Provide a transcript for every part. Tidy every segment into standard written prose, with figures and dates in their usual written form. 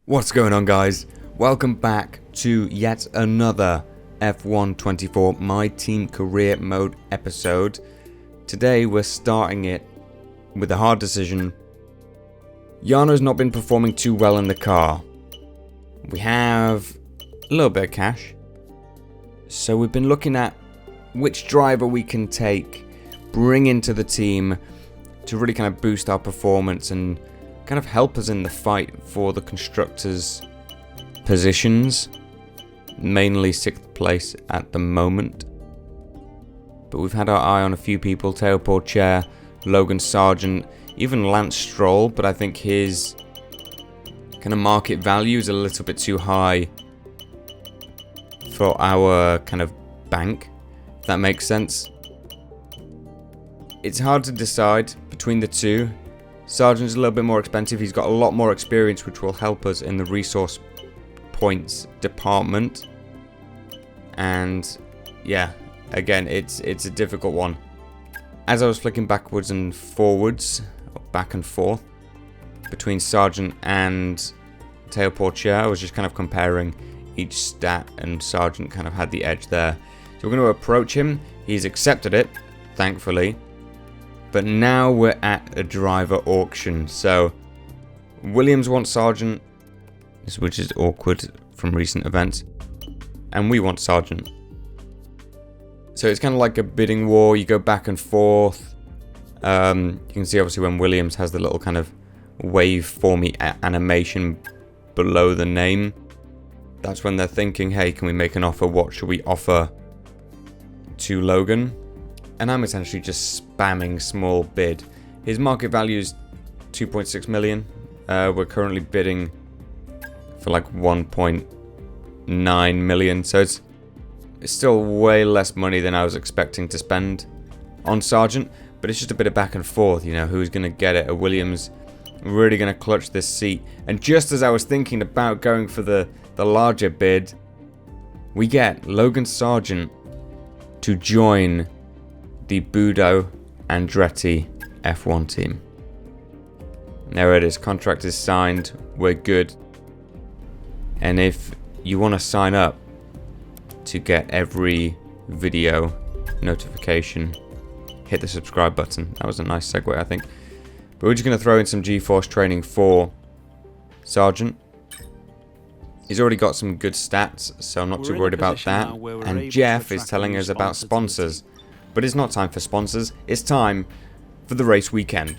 What's going on, guys? Welcome back to yet another F1 24 My Team Career Mode episode. Today we're starting it with a hard decision. Jarno's not been performing too well in the car. We have a little bit of cash, so we've been looking at which driver we can take, bring into the team to really kind of boost our performance and kind of help us in the fight for the constructors' positions. Mainly 6th place at the moment. But we've had our eye on a few people: Teo Porcher, Logan Sargent, even Lance Stroll, but I think his kind of market value is a little bit too high for our kind of bank, if that makes sense. It's hard to decide between the two. Sargent's a little bit more expensive. He's got a lot more experience, which will help us in the resource points department. And yeah, again, it's a difficult one. As I was flicking backwards and forwards, or back and forth, between Sargent and Teo Porcher, I was just kind of comparing each stat, and Sargent kind of had the edge there. So we're going to approach him. He's accepted it, thankfully. But now we're at a driver auction. So Williams wants Sargent, which is awkward from recent events, and we want Sargent. So it's kind of like a bidding war. You go back and forth. You can see obviously when Williams has the little kind of waveformy animation below the name. That's when they're thinking, hey, can we make an offer? What should we offer to Logan? And I'm essentially just spamming small bid. His market value is 2.6 million. We're currently bidding for like 1.9 million. So it's still way less money than I was expecting to spend on Sargent. But it's just a bit of back and forth, you know, who's going to get it? Are Williams really going to clutch this seat? And just as I was thinking about going for the larger bid, we get Logan Sargent to join the Budo Andretti F1 team. There it is. Contract is signed. We're good. And if you want to sign up to get every video notification, hit the subscribe button. That was a nice segue, I think. But we're just going to throw in some G-Force training for Sargent. He's already got some good stats, so I'm not too worried about that. And Jeff is telling us about sponsors. But it's not time for sponsors, it's time for the race weekend.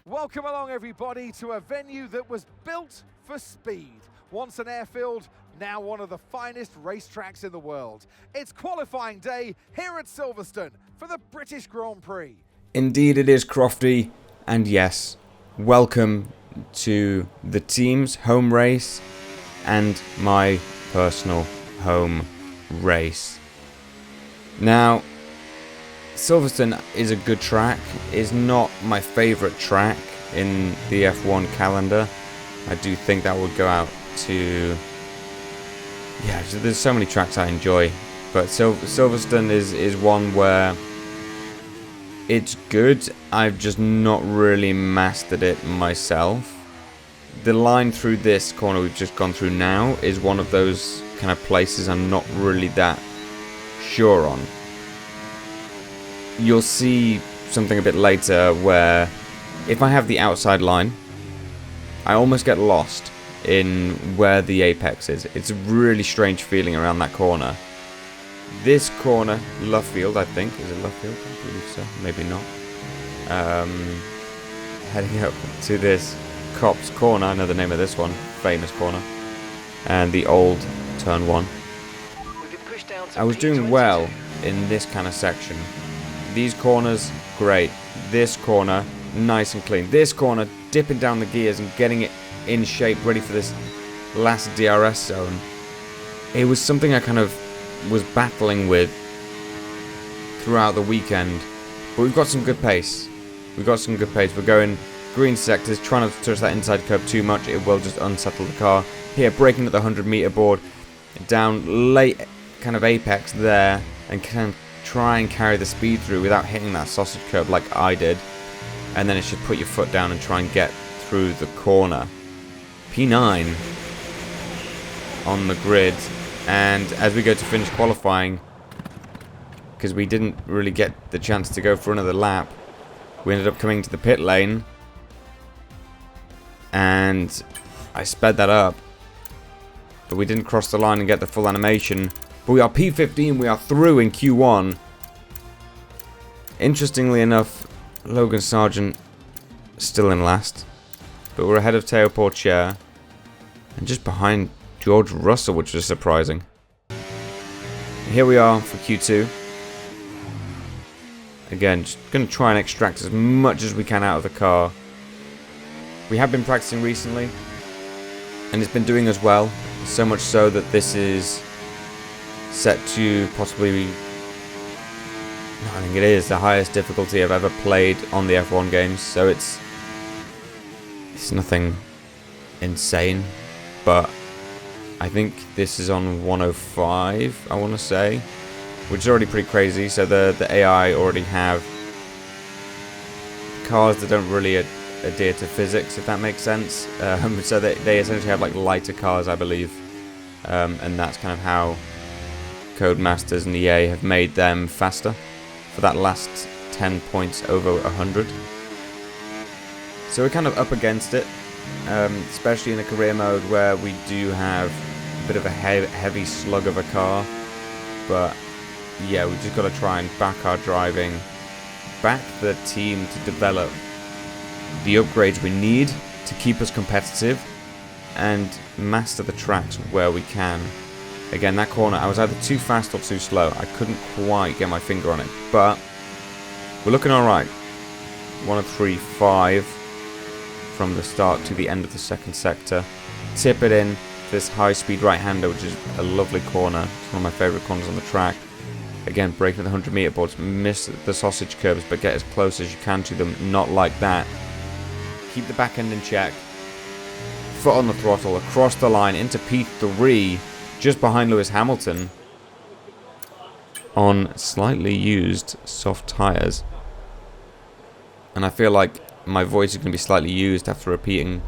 Welcome along, everybody, to a venue that was built for speed. Once an airfield, now one of the finest racetracks in the world. It's qualifying day here at Silverstone for the British Grand Prix. Indeed it is, Crofty, and yes, welcome to the team's home race and my personal home race. Now, Silverstone is a good track. It's not my favourite track in the F1 calendar. I do think that would go out to... yeah, there's so many tracks I enjoy. But Silverstone is one where it's good. I've just not really mastered it myself. The line through this corner we've just gone through now is one of those kind of places I'm not really that sure on. You'll see something a bit later where if I have the outside line, I almost get lost in where the apex is. It's a really strange feeling around that corner. This corner, Luffield, I think. Is it Luffield? I believe so. Maybe not. Heading up to this Cops corner. I know the name of this one. Famous corner. And the old turn 1. I was doing well in this kind of section. These corners, great. This corner, nice and clean. This corner, dipping down the gears and getting it in shape, ready for this last DRS zone. It was something I kind of was battling with throughout the weekend. But we've got some good pace. We're going green sectors, trying not to touch that inside curb too much. It will just unsettle the car. Here, braking at the 100-meter board. Down late kind of apex there. And kind of try and carry the speed through without hitting that sausage curb like I did, and then it's just put your foot down and try and get through the corner. P9 on the grid. And as we go to finish qualifying, because we didn't really get the chance to go for another lap, we ended up coming to the pit lane. And I sped that up. But we didn't cross the line and get the full animation. But we are P15, we are through in Q1. Interestingly enough, Logan Sargent still in last. But we're ahead of Teo Porcher. And just behind George Russell, which was surprising. Here we are for Q2. Again, just going to try and extract as much as we can out of the car. We have been practicing recently. And it's been doing us well. So much so that this is set to possibly, I think it is the highest difficulty I've ever played on the F1 games. So it's nothing insane, but I think this is on 105, I want to say, which is already pretty crazy. So the AI already have cars that don't really adhere to physics, if that makes sense. So they essentially have like lighter cars, I believe, and that's kind of how Codemasters and EA have made them faster for that last 10 points over 100. So we're kind of up against it, especially in a career mode where we do have a bit of a heavy slug of a car. But yeah, we've just got to try and back our driving, back the team to develop the upgrades we need to keep us competitive and master the tracks where we can. Again, that corner, I was either too fast or too slow. I couldn't quite get my finger on it, but we're looking alright. 103.5 from the start to the end of the second sector. Tip it in this high-speed right-hander, which is a lovely corner. It's one of my favourite corners on the track. Again, breaking the 100-metre boards, miss the sausage curbs, but get as close as you can to them. Not like that. Keep the back end in check. Foot on the throttle, across the line, into P3, just behind Lewis Hamilton, on slightly used soft tyres. And I feel like my voice is going to be slightly used after repeating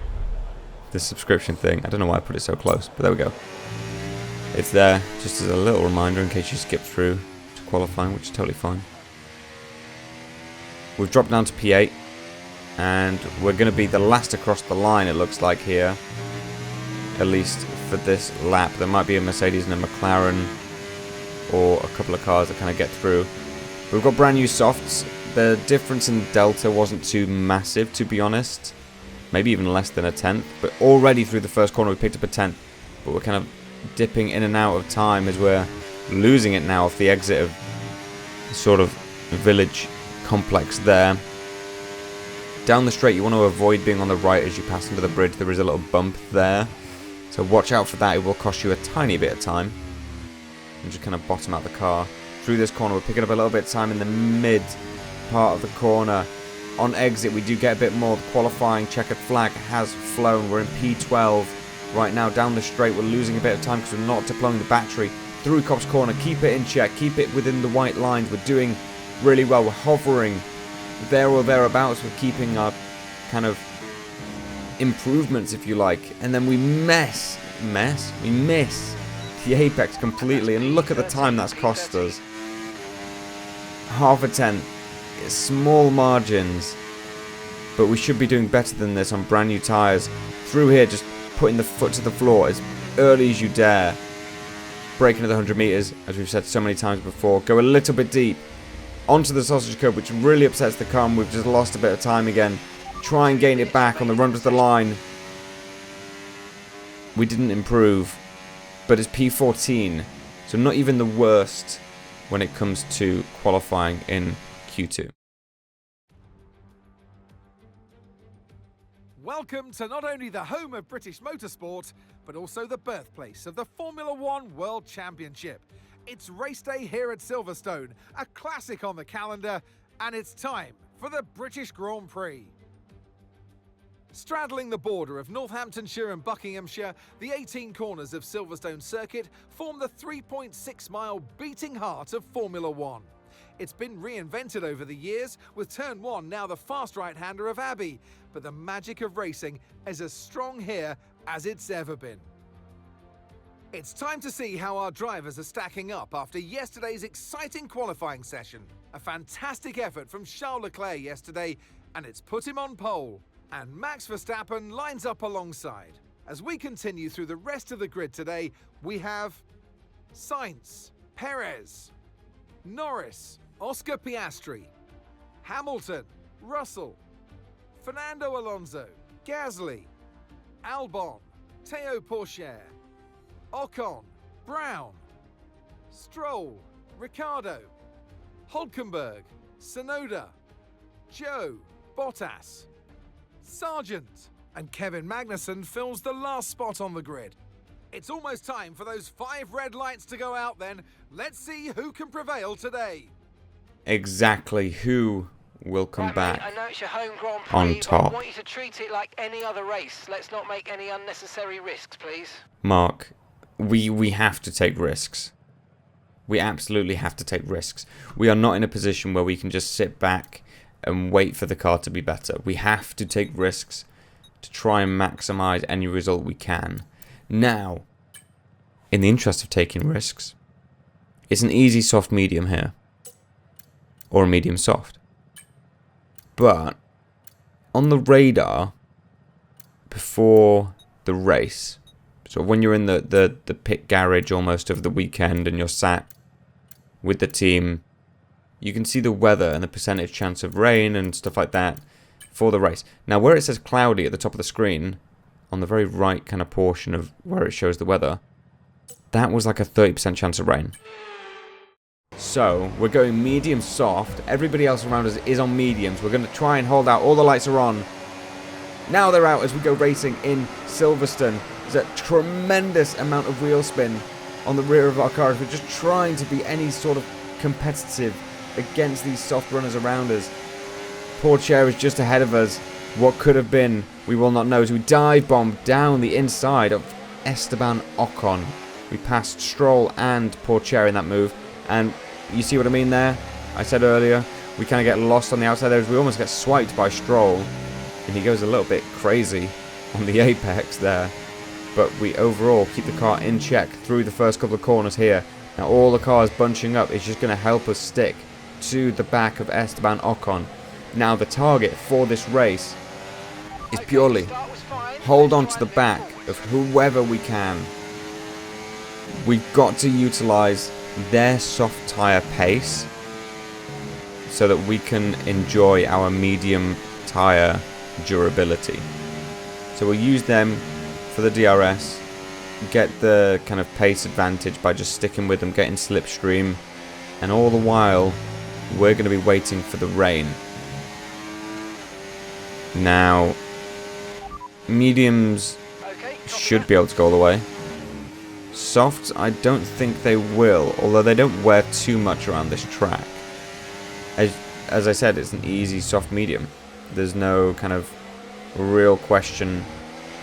the subscription thing. I don't know why I put it so close, but there we go. It's there just as a little reminder in case you skip through to qualifying, which is totally fine. We've dropped down to P8, and we're going to be the last across the line, it looks like here, at least for this lap. There might be a Mercedes and a McLaren or a couple of cars that kind of get through. We've got brand new softs. The difference in delta wasn't too massive, to be honest. Maybe even less than a tenth, but already through the first corner we picked up a tenth. But we're kind of dipping in and out of time as we're losing it now off the exit of the sort of village complex there. Down the straight, you want to avoid being on the right as you pass under the bridge. There is a little bump there, so watch out for that. It will cost you a tiny bit of time. And just kind of bottom out the car. Through this corner, we're picking up a little bit of time in the mid part of the corner. On exit, we do get a bit more. The qualifying checkered flag has flown. We're in P12 right now. Down the straight, we're losing a bit of time because we're not deploying the battery. Through Cops Corner, keep it in check. Keep it within the white lines. We're doing really well. We're hovering there or thereabouts with keeping our kind of improvements, if you like. And then we miss the apex completely. And look at the time that's cost us. Half a tenth. Small margins. But we should be doing better than this on brand new tyres. Through here, just putting the foot to the floor as early as you dare. Braking at the 100 metres, as we've said so many times before. Go a little bit deep. Onto the sausage curb, which really upsets the car. We've just lost a bit of time again. Try and gain it back on the run to the line. We didn't improve, but it's P14, so not even the worst when it comes to qualifying in Q2. Welcome to not only the home of British motorsport, but also the birthplace of the Formula One World Championship. It's race day here at Silverstone, a classic on the calendar, and it's time for the British Grand Prix. Straddling the border of Northamptonshire and Buckinghamshire, the 18 corners of Silverstone Circuit form the 3.6-mile beating heart of Formula One. It's been reinvented over the years, with Turn 1 now the fast right-hander of Abbey, but the magic of racing is as strong here as it's ever been. It's time to see how our drivers are stacking up after yesterday's exciting qualifying session. A fantastic effort from Charles Leclerc yesterday, and it's put him on pole. And Max Verstappen lines up alongside. As we continue through the rest of the grid today, we have Sainz, Perez, Norris, Oscar Piastri, Hamilton, Russell, Fernando Alonso, Gasly, Albon, Théo Pourchaire, Ocon, Brown, Stroll, Ricciardo, Hülkenberg, Tsunoda, Joe, Bottas, Sargent, and Kevin Magnussen fills the last spot on the grid. It's almost time for those 5 red lights to go out then. Let's see who can prevail today. Exactly who will come back I know it's your home Grand Prix, on top. I want you to treat it like any other race. Let's not make any unnecessary risks, please. Mark, we have to take risks. We absolutely have to take risks. We are not in a position where we can just sit back and wait for the car to be better. We have to take risks to try and maximize any result we can. Now, in the interest of taking risks, it's an easy soft medium here. Or a medium soft. But on the radar before the race, so when you're in the pit garage almost of the weekend and you're sat with the team, you can see the weather and the percentage chance of rain and stuff like that for the race. Now where it says cloudy at the top of the screen, on the very right kind of portion of where it shows the weather, that was like a 30% chance of rain. So we're going medium soft. Everybody else around us is on mediums. We're going to try and hold out. All the lights are on. Now they're out as we go racing in Silverstone. There's a tremendous amount of wheel spin on the rear of our cars. We're just trying to be any sort of competitive against these soft runners around us. Pourchaire is just ahead of us. What could have been, we will not know. So we dive bomb down the inside of Esteban Ocon. We passed Stroll and Pourchaire in that move. And you see what I mean there? I said earlier, we kind of get lost on the outside there. We almost get swiped by Stroll. And he goes a little bit crazy on the apex there. But we overall keep the car in check through the first couple of corners here. Now all the cars bunching up is just going to help us stick to the back of Esteban Ocon. Now the target for this race is purely hold on to the back of whoever we can. We've got to utilise their soft tyre pace so that we can enjoy our medium tyre durability. So we'll use them for the DRS, get the kind of pace advantage by just sticking with them, getting slipstream, and all the while we're going to be waiting for the rain. Now, mediums should be able to go all the way. Softs, I don't think they will, although they don't wear too much around this track. As I said, it's an easy soft medium. There's no kind of real question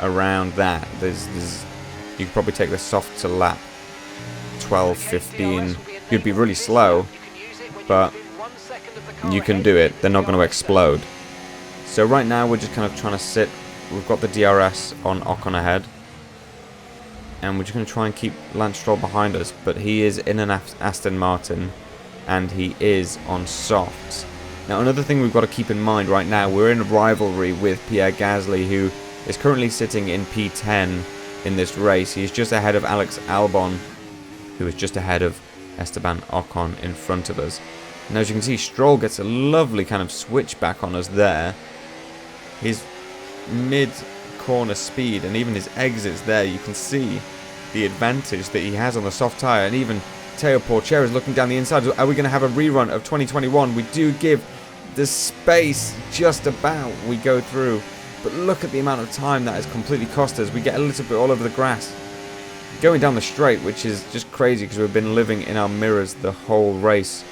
around that. You could probably take the soft to lap 12, 15. You'd be really slow, but you can do it. They're not going to explode. So right now we're just kind of trying to sit. We've got the DRS on Ocon ahead. And we're just going to try and keep Lance Stroll behind us. But he is in an Aston Martin. And he is on softs. Now another thing we've got to keep in mind right now. We're in a rivalry with Pierre Gasly, who is currently sitting in P10 in this race. He's just ahead of Alex Albon, who is just ahead of Esteban Ocon in front of us. Now as you can see, Stroll gets a lovely kind of switch back on us there. His mid-corner speed and even his exits there, you can see the advantage that he has on the soft tyre. And even Théo Pourchaire is looking down the inside. Are we going to have a rerun of 2021? We do give the space just about we go through. But look at the amount of time that has completely cost us. We get a little bit all over the grass going down the straight, which is just crazy because we've been living in our mirrors the whole race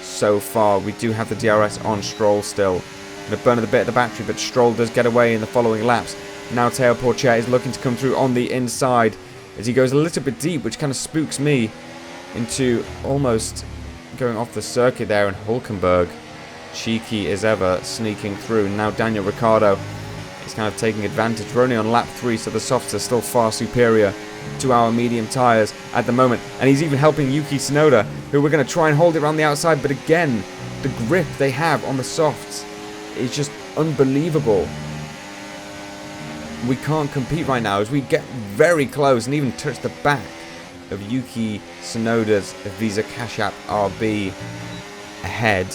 so far. We do have the DRS on Stroll still. Going to burn a bit of the battery, but Stroll does get away in the following laps. Now Théo Pourchaire is looking to come through on the inside as he goes a little bit deep, which kind of spooks me into almost going off the circuit there. And Hülkenberg, cheeky as ever, sneaking through. Now Daniel Ricciardo is kind of taking advantage. We're only on lap 3, so the softs are still far superior to our medium tyres at the moment. And he's even helping Yuki Tsunoda, who we're going to try and hold it around the outside. But again, the grip they have on the softs is just unbelievable. We can't compete right now as we get very close and even touch the back of Yuki Tsunoda's Visa Cash App RB ahead.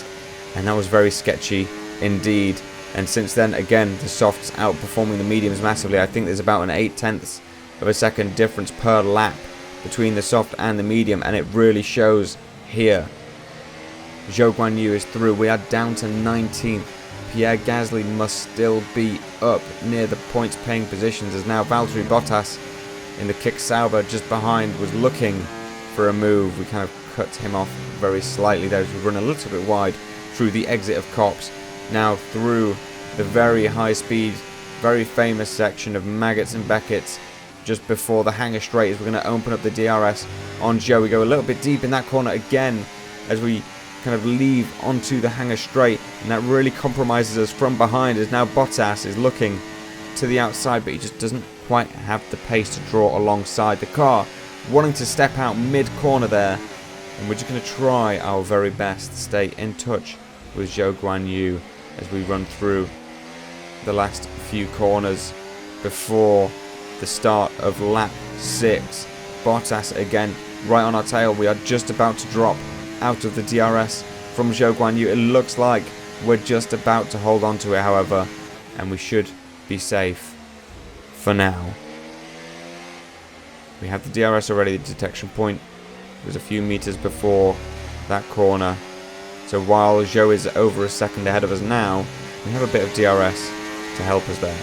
And that was very sketchy indeed. And since then, again, the softs outperforming the mediums massively. I think there's about an 0.8 of a second difference per lap between the soft and the medium, and it really shows here. Zhou Guanyu is through. We are down to 19th. Pierre Gasly must still be up near the points paying positions, as now Valtteri Bottas in the kick Sauber just behind was looking for a move. We kind of cut him off very slightly there as we run a little bit wide through the exit of Copse. Now through the very high speed, very famous section of Maggots and Beckett's just before the hanger straight, as we're going to open up the DRS on Zhou. We go a little bit deep in that corner again as we kind of leave onto the hanger straight, and that really compromises us from behind, as now Bottas is looking to the outside, but he just doesn't quite have the pace to draw alongside the car, wanting to step out mid-corner there. And we're just going to try our very best to stay in touch with Zhou Guanyu as we run through the last few corners before the start of lap 6. Bottas again right on our tail. We are just about to drop out of the DRS from Zhou Guanyu. It looks like we're just about to hold on to it, however, and we should be safe for now. We have the DRS already. The detection point was a few meters before that corner, so while Zhou is over a second ahead of us now, we have a bit of DRS to help us there.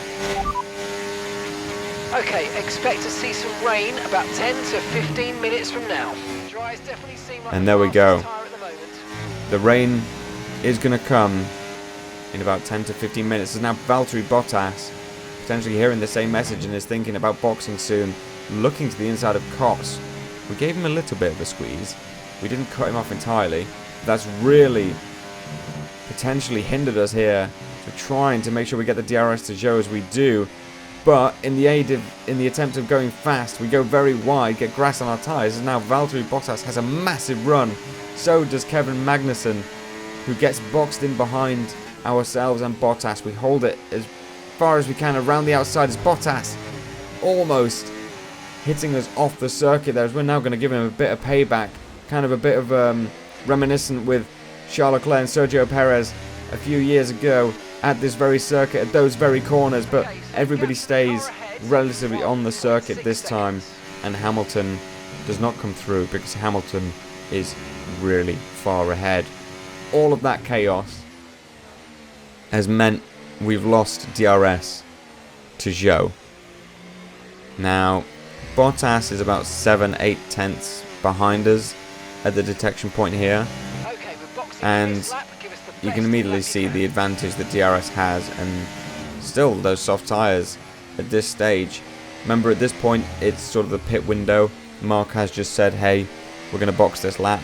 Okay, expect to see some rain about 10 to 15 minutes from now. Dries definitely seem like and there we go. Tire at the moment. The rain is going to come in about 10 to 15 minutes. There's now Valtteri Bottas potentially hearing the same message and is thinking about boxing soon, looking to the inside of Copse. We gave him a little bit of a squeeze. We didn't cut him off entirely. That's really potentially hindered us here. We're trying to make sure we get the DRS to Zhou as we do. But in the attempt of going fast, we go very wide, get grass on our tyres, and now Valtteri Bottas has a massive run. So does Kevin Magnussen, who gets boxed in behind ourselves and Bottas. We hold it as far as we can around the outside as Bottas almost hitting us off the circuit there, as we're now going to give him a bit of payback, kind of a bit of reminiscent with Charles Leclerc and Sergio Perez a few years ago at this very circuit, at those very corners. But everybody stays relatively on the circuit this time, and Hamilton does not come through because Hamilton is really far ahead. All of that chaos has meant we've lost DRS to Zhou. Now Bottas is about 7-8 tenths behind us at the detection point here, and you can immediately see the advantage that DRS has, and still those soft tyres at this stage. Remember, at this point it's sort of the pit window. Mark has just said, hey, we're going to box this lap,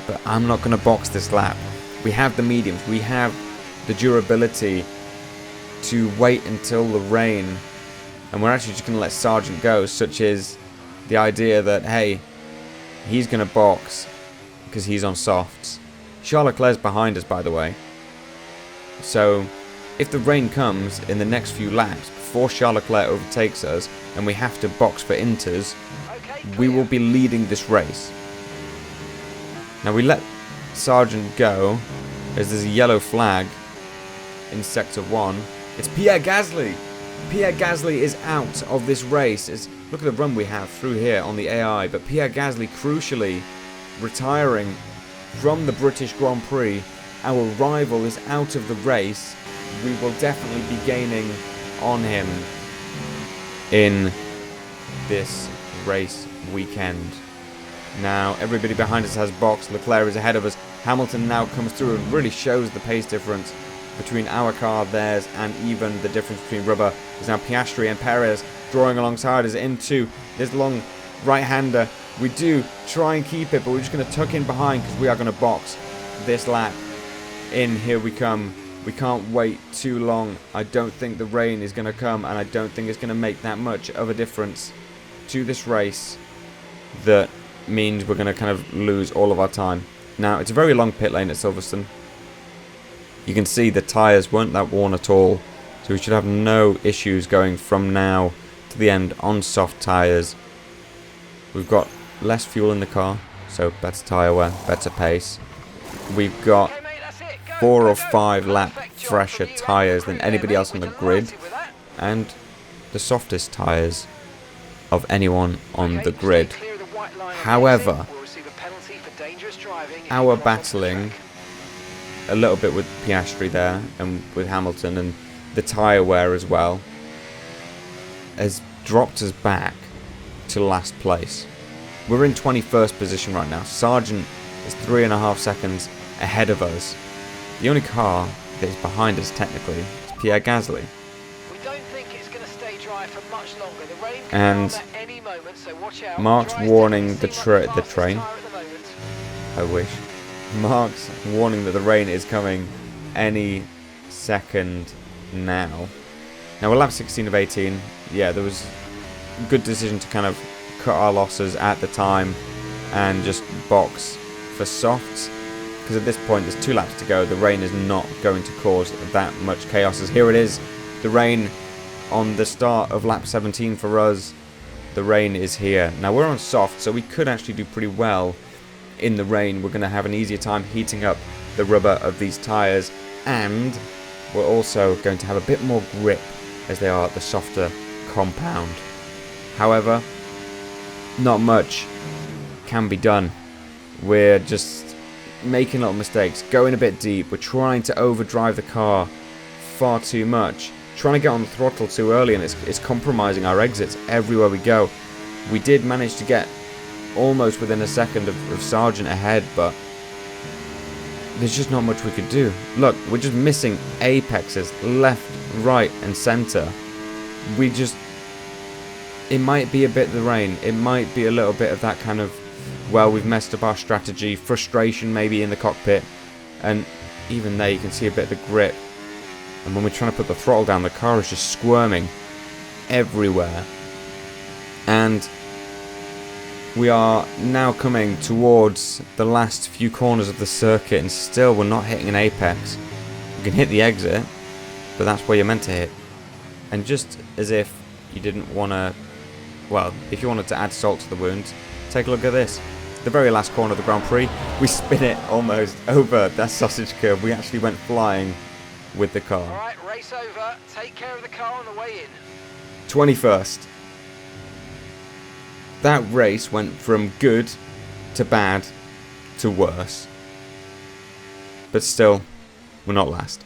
but I'm not going to box this lap. We have the mediums, we have the durability to wait until the rain, and we're actually just going to let Sargent go, such is the idea that, hey, he's going to box because he's on softs. Charles Leclerc's behind us, by the way. So if the rain comes in the next few laps before Charles Leclerc overtakes us and we have to box for inters, we will be leading this race. Now we let Sargent go as there's a yellow flag in Sector 1. It's Pierre Gasly. Pierre Gasly is out of this race. Look at the run we have through here on the AI, but Pierre Gasly crucially retiring from the British Grand Prix. Our rival is out of the race. We will definitely be gaining on him in this race weekend. Now everybody behind us has boxed. Leclerc is ahead of us. Hamilton now comes through and really shows the pace difference between our car, theirs, and even the difference between rubber. There's now Piastri and Perez drawing alongside us into this long right-hander. We do try and keep it, but we're just going to tuck in behind because we are going to box this lap. In, here we come. We can't wait too long. I don't think the rain is going to come, and I don't think it's going to make that much of a difference. to this race that means we're going to kind of lose all of our time. Now, it's a very long pit lane at Silverstone. You can see the tyres weren't that worn at all, so we should have no issues going from now to the end on soft tyres. We've got less fuel in the car, so better tyre wear, better pace. We've got 4 or 5 lap fresher tyres than anybody else on the grid, and the softest tyres of anyone on the grid. However, our battling a little bit with Piastri there and with Hamilton and the tyre wear as well has dropped us back to last place. We're in 21st position right now. Sargent is 3.5 seconds ahead of us. The only car that is behind us technically is Pierre Gasly. We don't think it's going to stay dry for much longer. The rain And come at any moment, so watch out. Mark's warning the train. I wish. Mark's warning that the rain is coming any second now. Now we're lap 16 of 18. Yeah, there was a good decision to kind of cut our losses at the time and just box for softs, because at this point there's 2 laps to go. The rain is not going to cause that much chaos, as here it is, the rain on the start of lap 17 for us. The rain is here. Now we're on soft, so we could actually do pretty well in the rain. We're going to have an easier time heating up the rubber of these tyres, and we're also going to have a bit more grip as they are the softer compound. However, not much can be done. We're just making little mistakes, going a bit deep. We're trying to overdrive the car far too much, trying to get on the throttle too early, and it's compromising our exits everywhere we go. We did manage to get almost within a second of Sargent ahead, but there's just not much we could do. Look, we're just missing apexes left, right and centre. It might be a bit of the rain, it might be a little bit of that kind of, well, we've messed up our strategy, frustration maybe in the cockpit, and even there you can see a bit of the grip. And when we're trying to put the throttle down, the car is just squirming everywhere. And we are now coming towards the last few corners of the circuit, and still we're not hitting an apex. We can hit the exit, but that's where you're meant to hit. And just as if you didn't want to, well, if you wanted to add salt to the wound, take a look at this. The very last corner of the Grand Prix, we spin it almost over that sausage curve. We actually went flying with the car. Alright, race over. Take care of the car on the way in. 21st. That race went from good to bad to worse. But still, we're not last.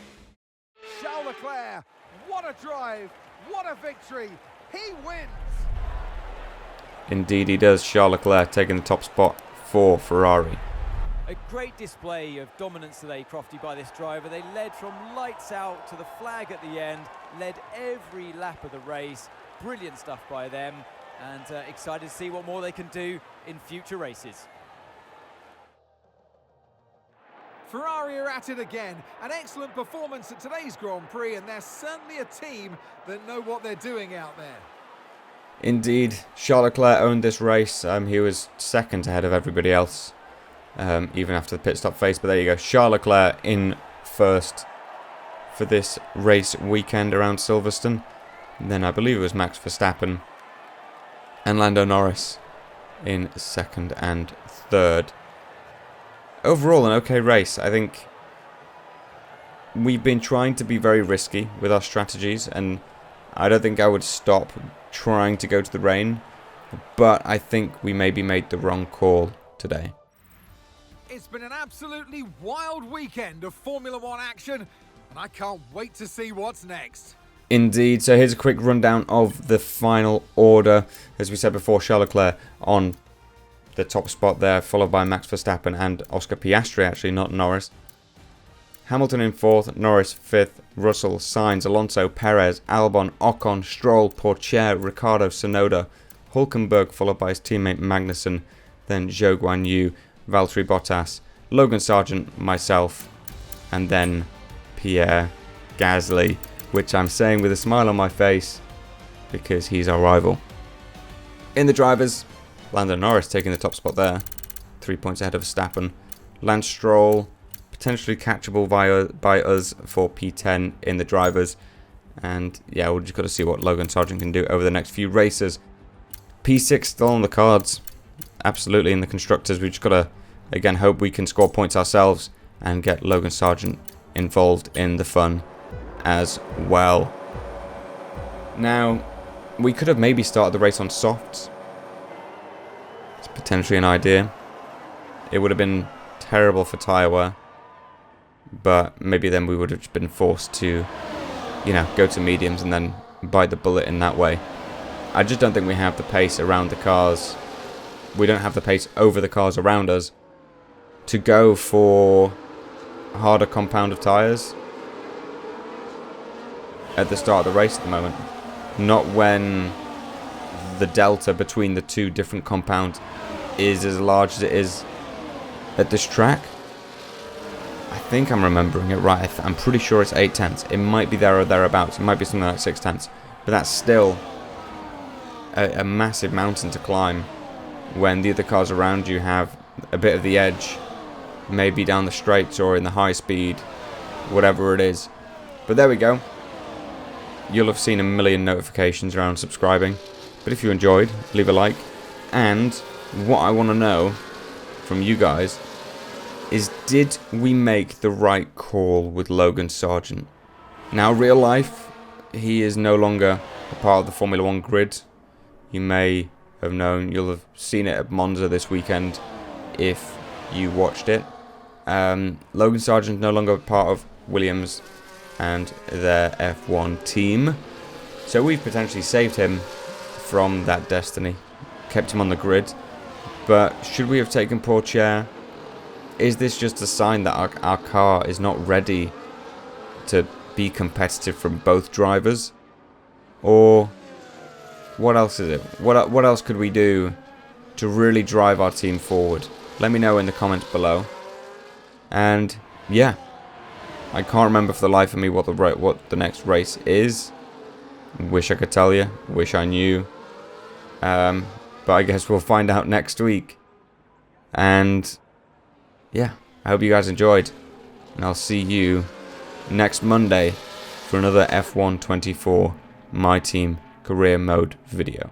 Charles Leclerc, what a drive, what a victory, he wins! Indeed he does. Charles Leclerc taking the top spot for Ferrari. A great display of dominance today, Crofty, by this driver. They led from lights out to the flag at the end, led every lap of the race. Brilliant stuff by them, and excited to see what more they can do in future races. Ferrari are at it again. An excellent performance at today's Grand Prix, and they're certainly a team that know what they're doing out there. Indeed, Charles Leclerc owned this race. He was second ahead of everybody else, even after the pit stop phase. But there you go, Charles Leclerc in first for this race weekend around Silverstone. And then I believe it was Max Verstappen and Lando Norris in second and third. Overall, an okay race. I think we've been trying to be very risky with our strategies, and I don't think I would stop trying to go to the rain, but I think we maybe made the wrong call today. It's been an absolutely wild weekend of Formula One action, and I can't wait to see what's next. Indeed, so here's a quick rundown of the final order. As we said before, Charles Leclerc on the top spot there, followed by Max Verstappen and Oscar Piastri, actually, not Norris. Hamilton in fourth, Norris fifth, Russell, Sainz, Alonso, Perez, Albon, Ocon, Stroll, Pourchaire, Ricciardo, Tsunoda, Hülkenberg, followed by his teammate Magnussen, then Zhou Guanyu, Valtteri Bottas, Logan Sargent, myself, and then Pierre Gasly, which I'm saying with a smile on my face because he's our rival. In the drivers, Lando Norris taking the top spot there. 3 points ahead of Verstappen. Lance Stroll, potentially catchable by us for P10 in the drivers. And yeah, we've just got to see what Logan Sargeant can do over the next few races. P6 still on the cards. Absolutely in the constructors. We've just got to, again, hope we can score points ourselves and get Logan Sargeant involved in the fun as well. Now, we could have maybe started the race on softs. It's potentially an idea. It would have been terrible for tyre wear, but maybe then we would have been forced to, you know, go to mediums and then bite the bullet in that way. I just don't think we have the pace around the cars. We don't have the pace over the cars around us to go for a harder compound of tyres at the start of the race at the moment. Not when the delta between the two different compounds is as large as it is at this track. I think I'm remembering it right. I'm pretty sure it's 8 tenths. It might be there or thereabouts. It might be something like 6 tenths. But that's still a massive mountain to climb when the other cars around you have a bit of the edge, maybe down the straights or in the high speed, whatever it is. But there we go. You'll have seen a million notifications around subscribing. But if you enjoyed, leave a like. And what I want to know from you guys is, did we make the right call with Logan Sargeant? Now, real life, he is no longer a part of the Formula 1 grid. You may have known, you'll have seen it at Monza this weekend if you watched it. Logan Sargeant no longer part of Williams and their F1 team. So we've potentially saved him from that destiny, kept him on the grid. But should we have taken Pourchaire? Is this just a sign that our car is not ready to be competitive from both drivers? Or what else is it? What else could we do to really drive our team forward? Let me know in the comments below. And yeah, I can't remember for the life of me what the next race is. Wish I could tell you. Wish I knew. But I guess we'll find out next week. And yeah, I hope you guys enjoyed. And I'll see you next Monday for another F1 24 My Team Career Mode video.